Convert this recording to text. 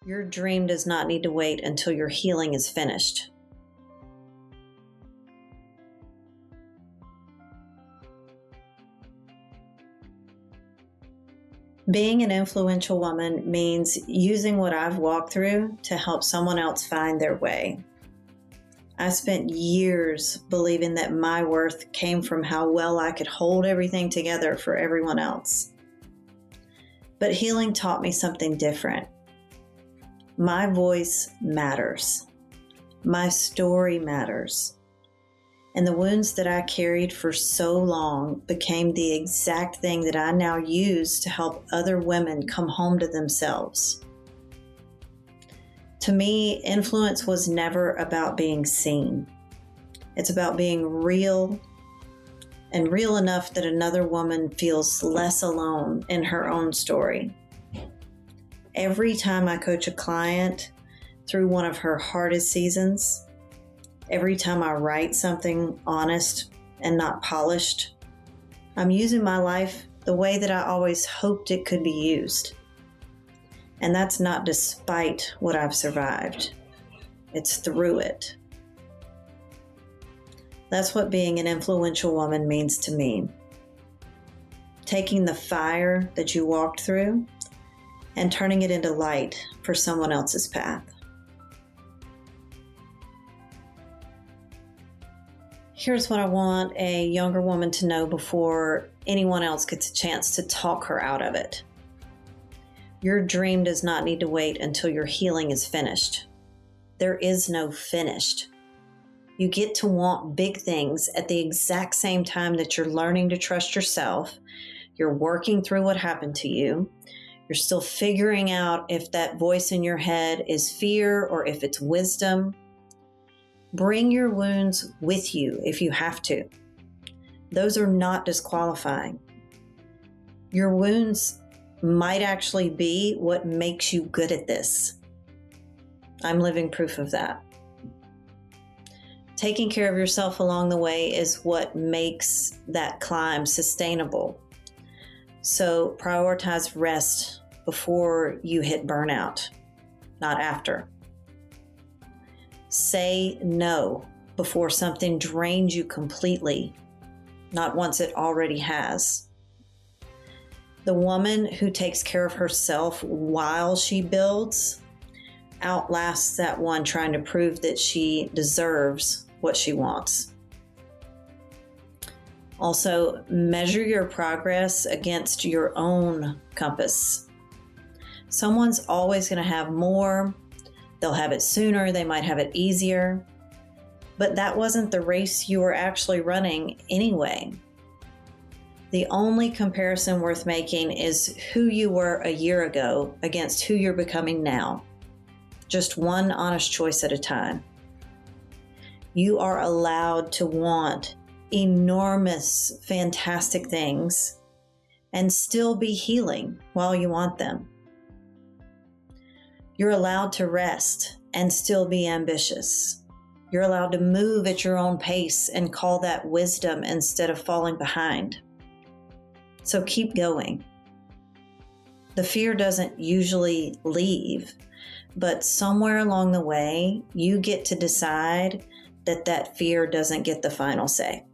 Your dream does not need to wait until your healing is finished. Being an influential woman means using what I've walked through to help someone else find their way. I spent years believing that my worth came from how well I could hold everything together for everyone else. But healing taught me something different. My voice matters. My story matters. And the wounds that I carried for so long became the exact thing that I now use to help other women come home to themselves. To me, influence was never about being seen. It's about being real, and real enough that another woman feels less alone in her own story. Every time I coach a client through one of her hardest seasons, every time I write something honest and not polished, I'm using my life the way that I always hoped it could be used. And that's not despite what I've survived. It's through it. That's what being an influential woman means to me. Taking the fire that you walked through and turning it into light for someone else's path. Here's what I want a younger woman to know before anyone else gets a chance to talk her out of it. Your dream does not need to wait until your healing is finished. There is no finished. You get to want big things at the exact same time that you're learning to trust yourself. You're working through what happened to you. You're still figuring out if that voice in your head is fear or if it's wisdom. Bring your wounds with you if you have to. Those are not disqualifying. Your wounds might actually be what makes you good at this. I'm living proof of that. Taking care of yourself along the way is what makes that climb sustainable. So prioritize rest before you hit burnout, not after. Say no before something drains you completely, not once it already has. The woman who takes care of herself while she builds outlasts that one trying to prove that she deserves what she wants. Also, measure your progress against your own compass. Someone's always going to have more. They'll have it sooner. They might have it easier. But that wasn't the race you were actually running anyway. The only comparison worth making is who you were a year ago against who you're becoming now. Just one honest choice at a time. You are allowed to want enormous, fantastic things and still be healing while you want them. You're allowed to rest and still be ambitious. You're allowed to move at your own pace and call that wisdom instead of falling behind. So keep going. The fear doesn't usually leave, but somewhere along the way, you get to decide that fear doesn't get the final say.